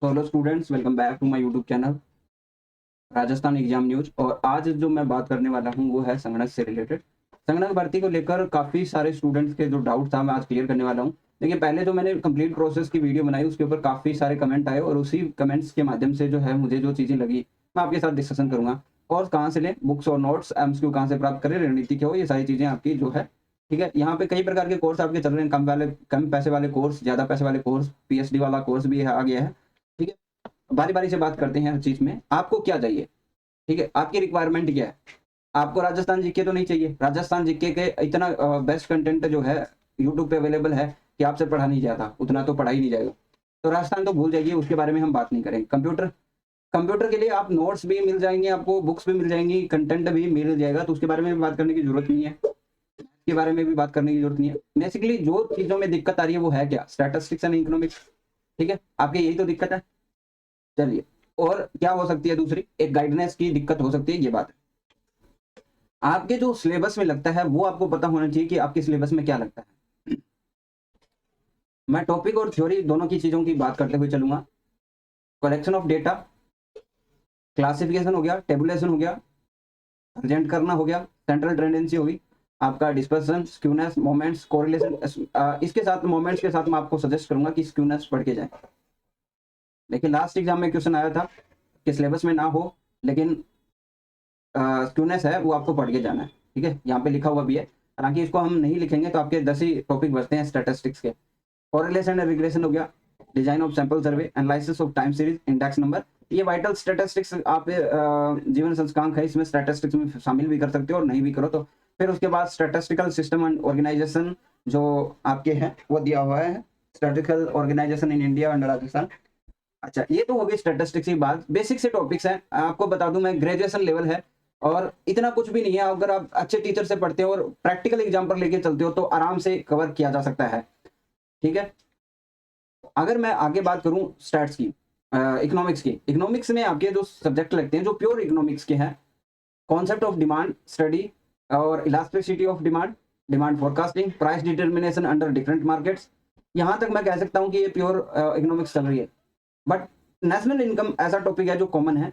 तो hello students, welcome back to my YouTube channel Rajasthan exam news. और आज जो मैं बात करने वाला हूं वो है संगणक से रिलेटेड। संगणक भर्ती को लेकर काफ़ी सारे स्टूडेंट्स के जो डाउट था मैं आज क्लियर करने वाला हूं। देखिए, पहले जो मैंने कंप्लीट प्रोसेस की वीडियो बनाई उसके ऊपर काफ़ी सारे कमेंट आए और उसी कमेंट्स के माध्यम से जो है मुझे जो चीज़ें लगी मैं आपके साथ डिस्कशन करूंगा। कोर्स कहाँ से लें, बुक्स और नोट्स एमसीक्यू कहाँ से प्राप्त करें, रणनीति क्या हो, ये सारी चीज़ें आपकी जो है। ठीक है, यहाँ पे कई प्रकार के कोर्स आपके चल रहे हैं। कम पैसे वाले कोर्स, ज़्यादा पैसे वाले कोर्स, पीएचडी वाला कोर्स भी आ गया है। ठीक है, बारी-बारी से बात करते हैं हर चीज़ में। आपको क्या चाहिए? ठीक है, आपकी रिक्वायरमेंट क्या है? आपको राजस्थान जीके तो नहीं चाहिए। राजस्थान जीके के इतना बेस्ट कंटेंट जो है यूट्यूब पे अवेलेबल है कि आपसे पढ़ा नहीं जाता, उतना तो पढ़ा ही नहीं जाएगा। तो राजस्थान तो भूल जाइए, उसके बारे में हम बात नहीं करेंगे। कंप्यूटर, कंप्यूटर के लिए आप नोट्स भी मिल जाएँगे, आपको बुक्स भी मिल जाएँगी, कंटेंट भी मिल जाएगा, तो उसके बारे में भी बात करने की ज़रूरत नहीं है। इसके बारे में भी बात करने की ज़रूरत नहीं है। बेसिकली जो चीज़ों में दिक्कत आ रही है वो है क्या? Statistics and economics. ठीक है? आपकी यही तो दिक्कत है। चलिए, और क्या हो सकती है दूसरी? एक गाइडेंस की दिक्कत हो सकती है, ये बात है। आपके जो सिलेबस में लगता है वो आपको पता होना चाहिए कि आपके सिलेबस में क्या लगता है। मैं टॉपिक और थ्योरी दोनों की चीज़ों की बात करते हुए चलूँगा। कलेक्शन ऑफ डेटा, क्लासिफिकेशन हो गया, टेबुलेशन हो गया, प्रेजेंट करना हो गया, सेंट्रल टेंडेंसी होगी, आपका डिस्पर्सन, स्क्यूनेस, मोमेंट्स, कोरिलेशन। इसके साथ मोमेंट्स के साथ मैं आपको सजेस्ट करूँगा कि स्क्यूनेस पढ़ के जाएँ। देखिए, लास्ट एग्ज़ाम में क्वेश्चन आया था कि सिलेबस में ना हो लेकिन स्क्यूनेस है वो आपको पढ़ के जाना है। ठीक है, यहाँ पे लिखा हुआ भी है। हालांकि इसको हम नहीं लिखेंगे तो आपके 10 ही टॉपिक बचते हैं स्टैटिस्टिक्स के। कोरिलेशन एंड रिग्रेशन हो गया, design of sample survey, analysis of time series, index number. ये वाइटल स्टैटिस्टिक्स आप जीवन सूचकांक है, इसमें स्टैटिस्टिक्स में शामिल भी कर सकते हो और नहीं भी करो तो। फिर उसके बाद स्टैटिस्टिकल सिस्टम एंड ऑर्गेनाइजेशन जो आपके हैं वो दिया हुआ है। Statistical organisation in India and Rajasthan. अच्छा, ये तो हो गई स्टैटिस्टिक्स की बात। बेसिक से टॉपिक्स हैं, आपको बता दूं मैं, ग्रेजुएशन लेवल है और इतना कुछ भी नहीं है। अगर आप अच्छे टीचर से पढ़ते हो और प्रैक्टिकल एग्जाम पर लेके चलते हो तो आराम से कवर किया जा सकता है। ठीक है, अगर मैं आगे बात करूं स्टैट्स की, इकोनॉमिक्स की, इकोनॉमिक्स में आपके जो सब्जेक्ट लगते हैं जो प्योर इकोनॉमिक्स के हैं, कॉन्सेप्ट ऑफ डिमांड स्टडी और elasticity of demand, demand forecasting, price determination under different markets. यहां तक मैं कह सकता हूं कि ये प्योर इकोनॉमिक्स चल रही है। बट नेशनल इनकम ऐसा टॉपिक है जो कॉमन है।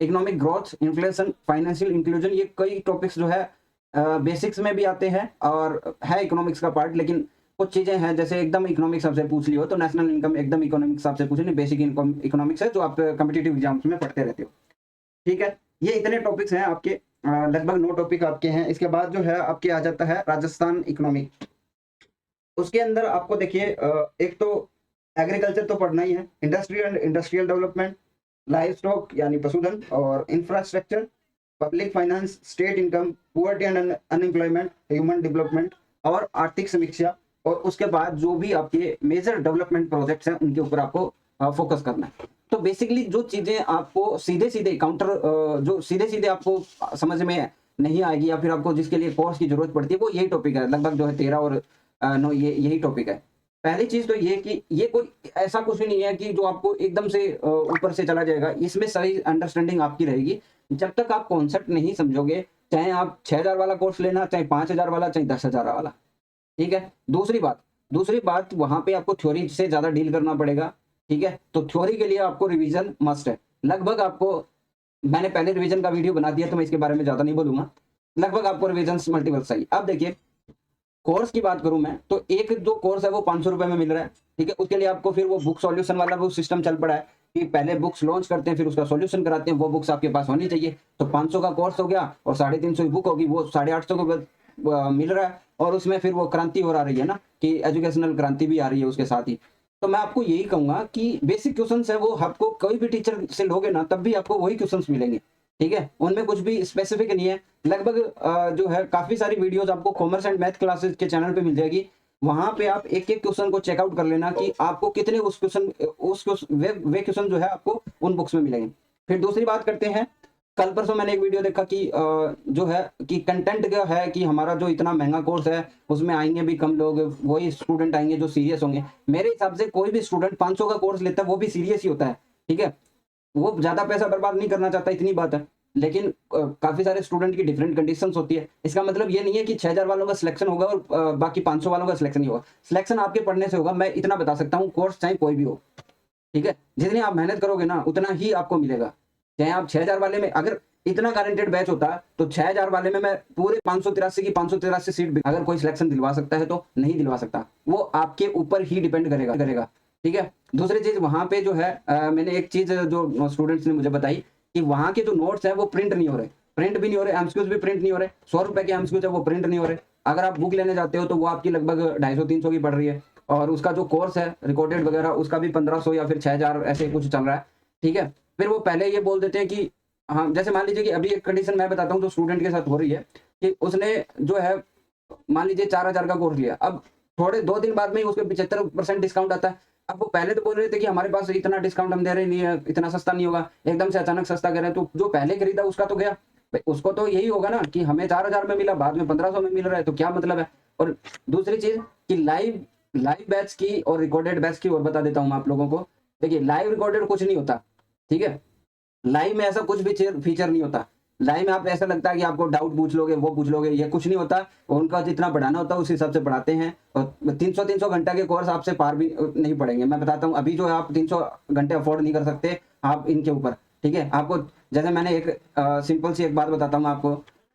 Economic growth, inflation, financial inclusion, ये कई टॉपिक्स जो है बेसिक्स में भी आते हैं और है इकोनॉमिक्स का पार्ट। लेकिन कुछ चीजें हैं जैसे एकदम इकोनॉमिक्स आपसे पूछ ली हो तो नेशनल इनकम एकदम इकोनॉमिक्स आपसे पूछे नहीं, बेसिक इनकम इकोनॉमिक्स है जो आप कम्पिटिटिव एग्जाम्स में पढ़ते रहते हो। ठीक है, ये इतने टॉपिक्स हैं आपके, लगभग 9 टॉपिक आपके हैं। इसके बाद जो है आपके आ जाता है राजस्थान इकोनॉमी। उसके अंदर आपको देखिए, एक तो एग्रीकल्चर तो पढ़ना ही है, industry and industrial development, live stock यानी पशुधन और infrastructure, public finance, state income, poverty and unemployment, human development और आर्थिक समीक्षा। और उसके बाद जो भी आपके मेजर डेवलपमेंट प्रोजेक्ट्स हैं उनके ऊपर आपको फोकस करना है। तो बेसिकली जो चीजें आपको सीधे सीधे काउंटर, जो सीधे सीधे आपको समझ में नहीं आएगी या फिर आपको जिसके लिए कोर्स की जरूरत पड़ती है वो यही टॉपिक है, लगभग जो है 13 और 9 ये यही टॉपिक है। पहली चीज तो ये कि ये कोई ऐसा कुछ नहीं है कि जो आपको एकदम से ऊपर से चला जाएगा। इसमें सही अंडरस्टैंडिंग आपकी रहेगी। जब तक आप कॉन्सेप्ट नहीं समझोगे, चाहे आप 6000 वाला कोर्स लेना, चाहे 5000 वाला, चाहे 10,000 वाला। ठीक है, दूसरी बात वहां पे आपको थ्योरी से ज्यादा डील करना पड़ेगा। ठीक है, तो थ्योरी के लिए आपको रिवीजन मस्ट है। लगभग आपको, मैंने पहले रिवीजन का वीडियो बना दिया तो मैं इसके बारे में ज्यादा नहीं बोलूंगा। लगभग आपको रिवीजन मल्टीपल चाहिए। अब देखिए, कोर्स की बात करूं मैं तो एक जो कोर्स है वो 500 रुपए में मिल रहा है। ठीक है, उसके लिए आपको फिर वो बुक सॉल्यूशन वाला वो सिस्टम चल पड़ा है कि पहले बुक्स लॉन्च करते हैं फिर उसका सॉल्यूशन कराते हैं। वो बुक्स आपके पास होनी चाहिए। तो 500 का कोर्स हो गया और 350 की बुक होगी, वो 850 को मिल रहा है। और उसमें फिर वो क्रांति हो रही है ना कि एजुकेशनल क्रांति भी आ रही है उसके साथ ही। तो मैं आपको यही कहूंगा कि बेसिक क्वेश्चंस है वो आपको कोई भी टीचर से लोगे ना तब भी आपको वही क्वेश्चंस मिलेंगे। ठीक है, उनमें कुछ भी स्पेसिफिक नहीं है। लगभग जो है काफी सारी वीडियोस आपको कॉमर्स एंड मैथ क्लासेस के चैनल पे मिल जाएगी। वहां पे आप एक एक क्वेश्चन को चेकआउट कर लेना कि आपको कितने वे क्वेश्चन जो है आपको उन बुक्स में मिलेंगे। फिर दूसरी बात करते हैं, कल परसों मैंने एक वीडियो देखा कि जो है कि कंटेंट क्या है कि हमारा जो इतना महंगा कोर्स है उसमें आएंगे भी कम लोग, वही स्टूडेंट आएंगे जो सीरियस होंगे। मेरे हिसाब से कोई भी स्टूडेंट 500 का कोर्स लेता है वो भी सीरियस ही होता है। ठीक है, वो ज्यादा पैसा बर्बाद नहीं करना चाहता, इतनी बात है। लेकिन काफी सारे स्टूडेंट की डिफरेंट कंडीशंस होती है। इसका मतलब ये नहीं है कि 6000 वालों का सिलेक्शन होगा और बाकी 500 वालों का सिलेक्शन नहीं होगा। सिलेक्शन आपके पढ़ने से होगा, मैं इतना बता सकता हूँ, कोर्स चाहे कोई भी हो। ठीक है, जितनी आप मेहनत करोगे ना उतना ही आपको मिलेगा। चाहे आप 6000 वाले में, अगर इतना गारंटेड बैच होता तो 6000 वाले में मैं पूरे 583 की 583 सीट, अगर कोई सिलेक्शन दिलवा सकता है तो नहीं दिलवा सकता, वो आपके ऊपर ही डिपेंड करेगा। ठीक है, दूसरी चीज वहां पे जो है मैंने एक चीज जो स्टूडेंट्स ने मुझे बताई कि वहां के जो नोट्स है वो प्रिंट नहीं हो रहे, प्रिंट भी नहीं हो रहे, एमसीक्यूज भी प्रिंट नहीं हो रहे, 100 रुपए के एमसीक्यूज है वो प्रिंट नहीं हो रहे। अगर आप बुक लेने जाते हो तो वो आपकी लगभग 250-300 की पड़ रही है, और उसका जो कोर्स है रिकॉर्डेड वगैरह उसका भी 1500 या फिर 6000 ऐसे कुछ चल रहा है। ठीक है, फिर वो पहले ये बोल देते हैं कि हाँ, जैसे मान लीजिए कि अभी एक कंडीशन मैं बताता हूँ जो स्टूडेंट के साथ हो रही है कि उसने जो है मान लीजिए 4000 का कोर्स लिया, अब थोड़े 2 दिन बाद में ही उसके 75% डिस्काउंट आता है। अब वो पहले तो बोल रहे थे कि हमारे पास इतना डिस्काउंट हम दे रहे नहीं है, इतना सस्ता नहीं होगा, एकदम से अचानक सस्ता कह रहे हैं, तो जो पहले खरीदा उसका तो गया भाई, उसको तो यही होगा ना कि हमें 4000 में मिला, बाद में 1500 में मिल रहा है, तो क्या मतलब है। और दूसरी चीज कि लाइव लाइव बैच की और रिकॉर्डेड बैच की और बता देता हूँ आप लोगों को। देखिए, लाइव रिकॉर्डेड कुछ नहीं होता, ठीक है, लाइव में ऐसा कुछ भी फीचर नहीं होता। लाइव में आप ऐसा लगता है कि आपको डाउट पूछ लोगे, वो पूछ लोगे, ये कुछ नहीं होता। उनका जितना पढ़ाना होता है उस हिसाब से पढ़ाते हैं, और 300 घंटा के कोर्स आपसे पार भी नहीं पड़ेंगे। मैं बताता हूँ, अभी जो है आप 300 घंटे अफोर्ड नहीं कर सकते आप इनके ऊपर। ठीक है, आपको जैसे मैंने एक सिंपल सी एक बात बताता हूँ आपको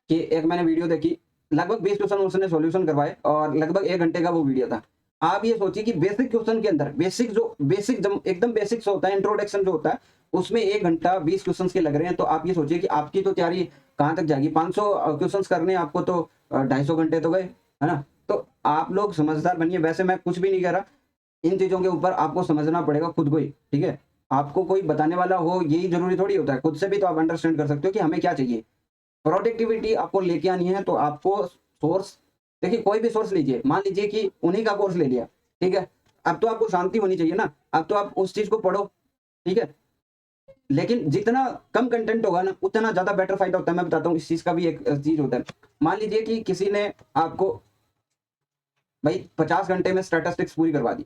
कि एक मैंने वीडियो देखी, लगभग 20 क्वेश्चन उसने सॉल्यूशन करवाए और लगभग 1 घंटे का वो वीडियो था। आप ये सोचिए कि बेसिक क्वेश्चन के अंदर बेसिक एकदम बेसिक्स होता है, इंट्रोडक्शन जो होता है, उसमें 1 घंटा 20 क्वेश्चन के लग रहे हैं। तो आप ये सोचिए कि आपकी तो तैयारी कहाँ तक जाएगी। 500 क्वेश्चन करने आपको तो 250 घंटे तो गए, है ना। तो आप लोग समझदार बनिए। वैसे मैं कुछ भी नहीं कह रहा, इन चीजों के ऊपर आपको समझना पड़ेगा खुद को ही। ठीक है, आपको कोई बताने वाला हो यही जरूरी थोड़ी होता है, खुद से भी तो आप अंडरस्टैंड कर सकते हो कि हमें क्या चाहिए। प्रोडक्टिविटी आपको लेके आनी है, तो आपको सोर्स, देखिए कोई भी सोर्स लीजिए, मान लीजिए कि उन्हीं का कोर्स ले लिया, ठीक है, अब तो आपको शांति होनी चाहिए ना, अब तो आप उस चीज को पढ़ो। ठीक है, लेकिन जितना कम कंटेंट होगा ना उतना ज्यादा बेटर फायदा होता है। मैं बताता हूँ, इस चीज का भी एक चीज होता है। मान लीजिए कि किसी ने आपको भाई 50 घंटे में स्टैटिस्टिक्स पूरी करवा दी,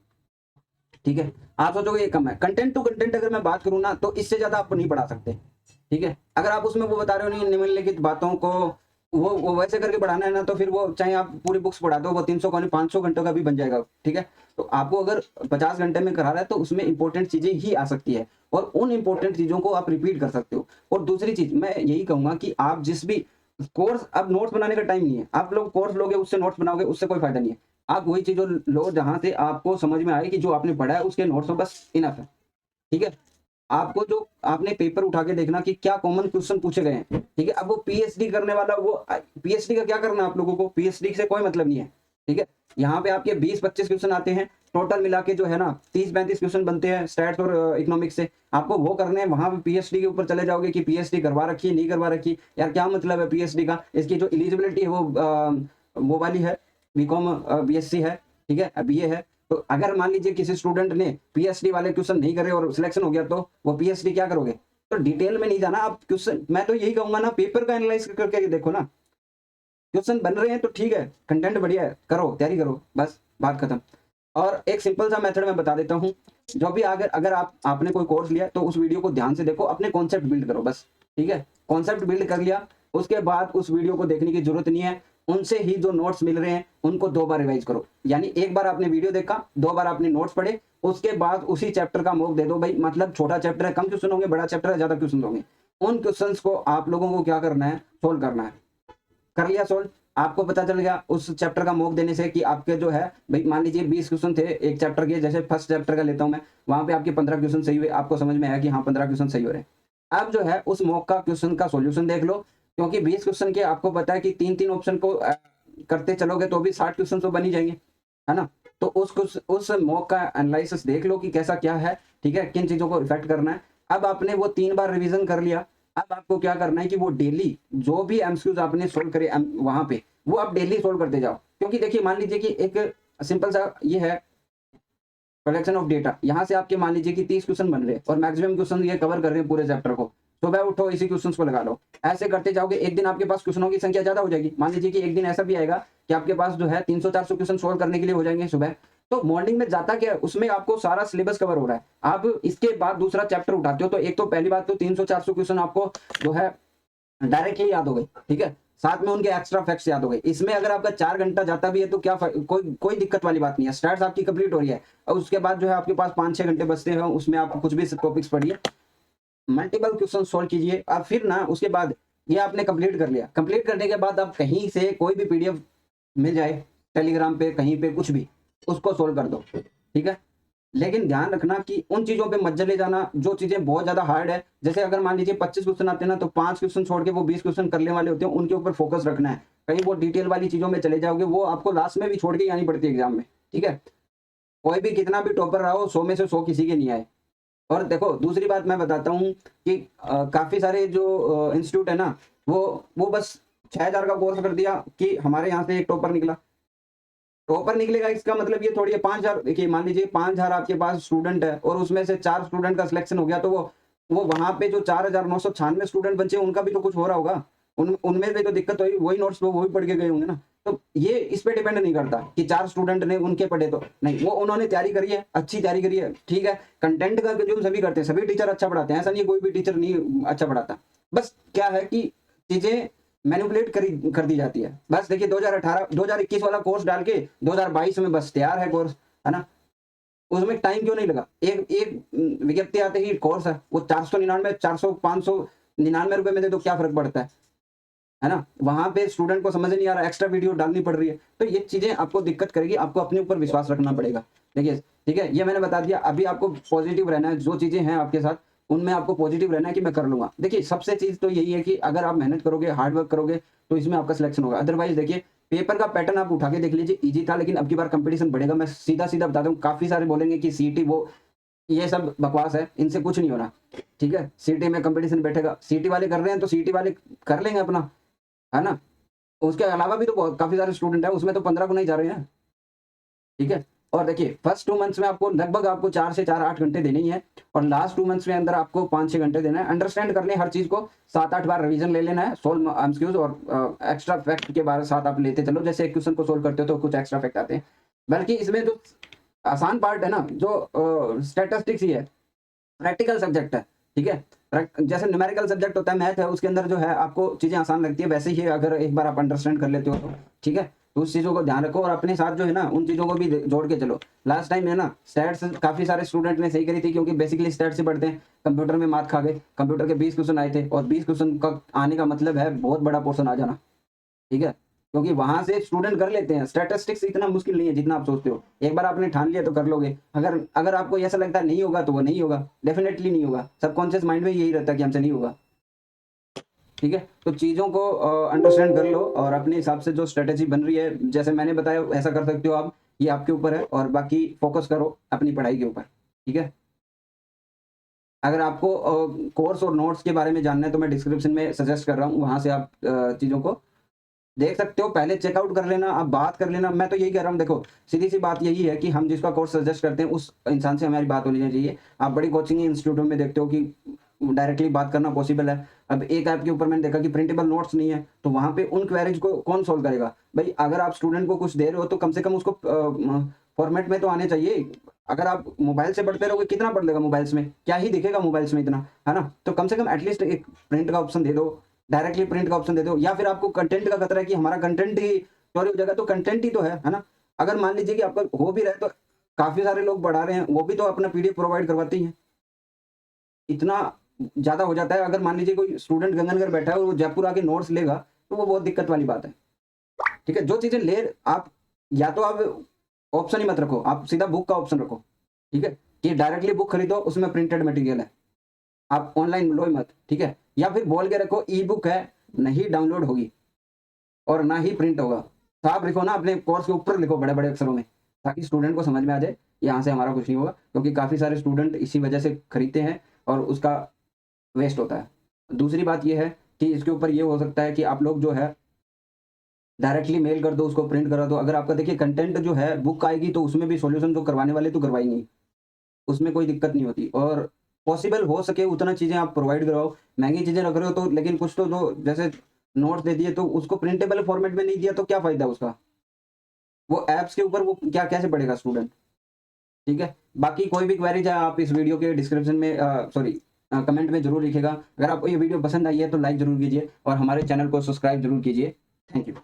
ठीक है, आप सोचोगे ये कम है। कंटेंट टू कंटेंट अगर मैं बात करूँ ना, तो इससे ज्यादा आपको नहीं पढ़ा सकते। ठीक है, अगर आप उसमें वो बता रहे हो नहीं निम्नलिखित बातों को वो वैसे करके पढ़ाना है ना, तो फिर वो चाहे आप पूरी बुक्स पढ़ा दो, वो 300 का नहीं 500 घंटों का भी बन जाएगा। ठीक है, तो आपको अगर 50 घंटे में करा रहा है तो उसमें इंपॉर्टेंट चीजें ही आ सकती है, और उन इंपॉर्टेंट चीजों को आप रिपीट कर सकते हो। और दूसरी चीज मैं यही कहूंगा कि आप जिस भी कोर्स, अब नोट्स बनाने का टाइम नहीं है, आप लोग कोर्स लोगे उससे नोट्स बनाओगे, उससे कोई फायदा नहीं है। आप वही चीजों लो जहां से आपको समझ में आए कि जो आपने पढ़ा है उसके नोट्स में बस इनफ है। ठीक है, आपको जो आपने पेपर उठा के देखना कि क्या कॉमन क्वेश्चन पूछे गए हैं। ठीक है, अब वो पीएचडी करने वाला, वो पीएचडी का क्या करना है आप लोगों को, पीएचडी से कोई मतलब नहीं है। ठीक है, यहाँ पे आपके 20-25 क्वेश्चन आते हैं टोटल मिला के, जो है ना 30-35 क्वेश्चन बनते हैं स्टैट्स और इकोनॉमिक्स से, आपको वो करने हैं। वहां पे पीएचडी के ऊपर चले जाओगे कि पीएचडी करवा रखी है नहीं करवा रखी, यार क्या मतलब है पीएचडी का। इसकी जो एलिजिबिलिटी है वो वाली है, बीकॉम बीएससी है, ठीक है, बीए है। तो अगर मान लीजिए किसी स्टूडेंट ने पीएचडी वाले क्वेश्चन नहीं करे और सिलेक्शन हो गया, तो वो पीएचडी क्या करोगे। तो डिटेल में नहीं जाना आप, क्वेश्चन मैं तो यही कहूंगा ना, पेपर का एनालाइज करके देखो ना, क्वेश्चन बन रहे हैं तो ठीक है, कंटेंट बढ़िया है, करो तैयारी करो, बस बात खत्म। और एक सिंपल सा मेथड मैं बता देता हूँ, जो भी अगर अगर आपने कोई कोर्स लिया तो उस वीडियो को ध्यान से देखो, अपने कॉन्सेप्ट बिल्ड करो बस। ठीक है, कॉन्सेप्ट बिल्ड कर लिया, उसके बाद उस वीडियो को देखने की जरूरत नहीं है, उनसे ही जो नोट्स मिल रहे हैं उनको 2 बार रिवाइज करो। यानी एक बार आपने वीडियो देखा, 2 बार आपने नोट्स पढ़े, उसके बाद उसी चैप्टर का मॉक दे दो भाई। मतलब छोटा चैप्टर है कम क्वेश्चन होंगे, बड़ा चैप्टर है ज्यादा क्वेश्चन होंगे, उन क्वेश्चंस को आप लोगों को क्या करना है, सोल्व करना है। कर लिया सोल्व, आपको पता चल गया उस चैप्टर का मॉक देने से कि आपके जो है भाई, मान लीजिए 20 क्वेश्चन थे एक चैप्टर के, जैसे फर्स्ट चैप्टर का लेता हूं मैं, वहां पे आपके 15 क्वेश्चन सही हुए, आपको समझ में आया कि हाँ 15 क्वेश्चन सही हो रहे हैं। अब जो है उस मॉक का क्वेश्चन का सॉल्यूशन देख लो, क्योंकि 20 क्वेश्चन के आपको पता है कि 3-3 ऑप्शन को करते चलोगे तो भी 60 क्वेश्चन तो बन ही जाएंगे, है ना। तो उस मॉक का एनालिसिस देख लो कि कैसा क्या है, ठीक है, किन चीजों को इफेक्ट करना है। अब आपने वो 3 बार रिवीजन कर लिया, अब आपको क्या करना है कि वो डेली जो भी एमसीक्यूज आपने सोल्व करे वहां पे, वो आप डेली सोल्व करते जाओ। क्योंकि देखिए मान लीजिए कि एक सिंपल सा ये है कलेक्शन ऑफ डेटा, यहाँ से आपके मान लीजिए कि 30 क्वेश्चन बन रहे हैं और मैक्सिमम क्वेश्चन ये कवर कर रहे हैं पूरे चैप्टर को, सुबह उठो इसी क्वेश्चन को लगा लो, ऐसे करते जाओगे, एक दिन आपके पास क्वेश्चनों की संख्या ज्यादा हो जाएगी। मान लीजिए कि एक दिन ऐसा भी आएगा कि आपके पास जो है 300-400 क्वेश्चन सोल्व करने के लिए हो जाएंगे सुबह। तो मॉर्निंग में जाता क्या है, उसमें आपको सारा सिलेबस कवर हो रहा है। आप इसके बाद दूसरा चैप्टर उठाते हो तो एक तो पहली बात तो 300-400 क्वेश्चन आपको जो है डायरेक्टली याद हो गई, ठीक है। साथ में उनके एक्स्ट्रा फैक्ट्स याद हो गए। इसमें अगर आपका 4 घंटा जाता भी है तो क्या कोई दिक्कत वाली बात नहीं है, स्टैट्स आपकी कंप्लीट हो रही है। और उसके बाद जो है आपके पास 5-6 घंटे बचते हैं, उसमें आप कुछ भी टॉपिक्स पढ़िए, मल्टीपल क्वेश्चन सॉल्व कीजिए। और फिर ना उसके बाद ये आपने कंप्लीट कर लिया, कंप्लीट करने के बाद आप कहीं से कोई भी पीडीएफ मिल जाए, टेलीग्राम पे कहीं पे कुछ भी, उसको सोल्व कर दो, ठीक है। लेकिन ध्यान रखना कि उन चीजों पे मत चले जाना जो चीजें बहुत ज्यादा हार्ड है। जैसे अगर मान लीजिए 25 क्वेश्चन आते हैं ना, तो 5 क्वेश्चन छोड़ के वो 20 क्वेश्चन करने वाले होते हैं, उनके ऊपर फोकस रखना है। कहीं वो डिटेल वाली चीजों में चले जाओगे, वो आपको लास्ट में भी छोड़ के आनी पड़ती है एग्जाम में, ठीक है। कोई भी कितना भी टॉपर रहा हो, 100 में से 100 किसी के नहीं आए। और देखो दूसरी बात मैं बताता हूँ कि काफी सारे जो इंस्टीट्यूट है ना, वो बस 6,000 का कोर्स कर दिया कि हमारे यहाँ से एक टॉपर निकला। टॉपर निकलेगा इसका मतलब ये थोड़ी है 5,000, देखिए मान लीजिए 5,000 आपके पास स्टूडेंट है और उसमें से 4 स्टूडेंट का सिलेक्शन हो गया, तो वो वहां पे जो 4,996 स्टूडेंट बचे उनका भी तो कुछ हो रहा होगा, उनमें भी तो दिक्कत हुई, वही नोट्स वो भी पढ़ के गए होंगे ना। तो ये इस पे डिपेंड नहीं करता कि 4 स्टूडेंट ने उनके पढ़े तो नहीं, वो उन्होंने तैयारी करी है, अच्छी तैयारी करी है, ठीक है। कंटेंट का कंज्यूम सभी करते हैं, सभी टीचर अच्छा पढ़ाते हैं, ऐसा नहीं कोई भी टीचर नहीं अच्छा पढ़ाता। बस क्या है कि चीजें मैनिपुलेट कर दी जाती है। बस देखिए 2021 वाला कोर्स डाल के 2022 में बस तैयार है कोर्स, है ना। उसमें टाइम क्यों नहीं लगा, एक एक विज्ञप्ति आते ही कोर्स है, वो 499 400 599 रुपए में दे तो क्या फर्क पड़ता है ना। वहां पे स्टूडेंट को समझ नहीं आ रहा, एक्स्ट्रा वीडियो डालनी पड़ रही है, तो ये चीजें आपको दिक्कत करेगी, आपको अपने ऊपर विश्वास रखना पड़ेगा। देखिए ठीक है, ये मैंने बता दिया। अभी आपको पॉजिटिव रहना है, जो चीजें हैं आपके साथ उनमें आपको पॉजिटिव रहना है कि मैं कर लूंगा। देखिए सबसे चीज तो यही है कि अगर आप मेहनत करोगे, हार्डवर्क करोगे, तो इसमें आपका सिलेक्शन होगा। अदरवाइज देखिए पेपर का पैटर्न आप उठा के देख लीजिए, इजी था, लेकिन अब की बार कंपटीशन बढ़ेगा। मैं सीधा सीधा बता दूं, काफी सारे बोलेंगे कि सीटी वो ये सब बकवास है, इनसे कुछ नहीं होना, ठीक है। सीटी में कंपटीशन बैठेगा, सीटी वाले कर रहे हैं तो सीटी वाले कर लेंगे अपना, है ना। उसके अलावा भी तो काफी सारे स्टूडेंट हैं, उसमें तो 15 गुना ही जा रहे हैं, ठीक है। और देखिए फर्स्ट 2 मंथ्स में आपको लगभग आपको 4 से 8 घंटे देने ही है, और लास्ट 2 मंथ्स में अंदर आपको 5-6 घंटे देना है। अंडरस्टैंड कर लें हर चीज को, 7-8 बार रिवीजन ले लेना है, सोल्व एमसीक्यूज और एक्स्ट्रा फैक्ट के बारे साथ आप लेते चलो। जैसे एक क्वेश्चन को सोल्व करते हो तो कुछ एक्स्ट्रा फैक्ट आते हैं। बल्कि इसमें जो आसान पार्ट है ना, जो स्टैटिस्टिक्स ही है, प्रैक्टिकल सब्जेक्ट है, ठीक है। जैसे न्यूमेरिकल सब्जेक्ट होता है, मैथ है, उसके अंदर जो है आपको चीजें आसान लगती है, वैसे ही अगर एक बार आप अंडरस्टैंड कर लेते हो तो ठीक है। तो उस चीजों को ध्यान रखो और अपने साथ जो है ना उन चीजों को भी जोड़ के चलो। लास्ट टाइम है ना स्टैट्स काफी सारे स्टूडेंट ने सही करी थी, क्योंकि बेसिकली स्टैट्स से पढ़ते हैं, कंप्यूटर में मात खा गए, कंप्यूटर के 20 क्वेश्चन आए थे, और 20 क्वेश्चन का आने का मतलब है बहुत बड़ा पोर्शन आ जाना, ठीक है। क्योंकि वहां से स्टूडेंट कर लेते हैं, स्टैटिस्टिक्स इतना मुश्किल नहीं है जितना आप सोचते हो। एक बार आपने ठान लिया तो कर लोगे। अगर अगर आपको ऐसा लगता है नहीं होगा तो वो नहीं होगा, डेफिनेटली नहीं होगा। सबकॉन्शियस माइंड में यही रहता है कि हमसे नहीं होगा, ठीक है। तो चीजों को अंडरस्टैंड कर लो और अपने हिसाब से जो स्ट्रेटेजी बन रही है, जैसे मैंने बताया ऐसा कर सकते हो आप, ये आपके ऊपर है। और बाकी फोकस करो अपनी पढ़ाई के ऊपर, ठीक है। अगर आपको कोर्स और नोट्स के बारे में जानना है तो मैं डिस्क्रिप्शन में सजेस्ट कर रहा हूँ, वहां से आप चीजों को देख सकते हो। पहले चेकआउट कर लेना, आप बात कर लेना। मैं तो यही कह रहा हूँ, देखो सीधी सी बात यही है कि हम जिसका कोर्स सजेस्ट करते हैं उस इंसान से हमारी बात होनी चाहिए। आप बड़ी कोचिंग इंस्टीट्यूटों में देखते हो कि डायरेक्टली बात करना पॉसिबल है। अब एक ऐप के ऊपर मैंने देखा कि प्रिंटेबल नोट्स नहीं है, तो वहां पे उन क्वेरीज को कौन सोल्व करेगा भाई। अगर आप स्टूडेंट को कुछ दे रहे हो तो कम से कम उसको फॉर्मेट में तो आने चाहिए। अगर आप मोबाइल से पढ़ते रहोगे, कितना पढ़ लेगा मोबाइल्स में, क्या ही दिखेगा मोबाइल्स में इतना, है ना। तो कम से कम एटलीस्ट एक प्रिंट का ऑप्शन दे दो, डायरेक्टली प्रिंट का ऑप्शन दे दो। या फिर आपको कंटेंट का खतरा है कि हमारा कंटेंट ही चोरी हो जाएगा, तो कंटेंट ही तो है ना। अगर मान लीजिए कि आपका हो भी रहा है, तो काफी सारे लोग पढ़ा रहे हैं, वो भी तो अपना पीडीएफ प्रोवाइड करवाते ही हैं। इतना ज्यादा हो जाता है। अगर मान लीजिए कोई स्टूडेंट गंगानगर बैठा है और वो जयपुर आके नोट्स लेगा, तो वो बहुत दिक्कत वाली बात है, ठीक है। जो चीजें ले आप, या तो आप ऑप्शन ही मत रखो, आप सीधा बुक का ऑप्शन रखो, ठीक है। कि डायरेक्टली बुक खरीदो, उसमें प्रिंटेड मटेरियल है, आप ऑनलाइन लो ही मत, ठीक है। या फिर बोल के रखो ई बुक है, नहीं डाउनलोड होगी और ना ही प्रिंट होगा। साफ लिखो ना, अपने कोर्स के ऊपर लिखो बड़े बड़े अक्षरों में, ताकि स्टूडेंट को समझ में आ जाए यहाँ से हमारा कुछ नहीं होगा। क्योंकि काफी सारे स्टूडेंट इसी वजह से खरीदते हैं और उसका वेस्ट होता है। दूसरी बात यह है कि इसके ऊपर ये हो सकता है कि आप लोग जो है डायरेक्टली मेल कर दो, उसको प्रिंट करा दो। अगर आपका देखिए कंटेंट जो है बुक आएगी तो उसमें भी सॉल्यूशन जो करवाने वाले तो करवाएंगे, उसमें कोई दिक्कत नहीं होती। और पॉसिबल हो सके उतना चीजें आप प्रोवाइड करवाओ। महंगी चीजें रख रहे हो तो, लेकिन कुछ तो जो जैसे नोट्स दे दिए तो उसको प्रिंटेबल फॉर्मेट में नहीं दिया तो क्या फायदा उसका। वो एप्स के ऊपर वो क्या कैसे पढ़ेगा स्टूडेंट, ठीक है। बाकी कोई भी क्वेरीज है आप इस वीडियो के डिस्क्रिप्शन में सॉरी कमेंट में जरूर लिखिएगा। अगर आपको ये वीडियो पसंद आई है तो लाइक जरूर कीजिए और हमारे चैनल को सब्सक्राइब जरूर कीजिए। Thank you.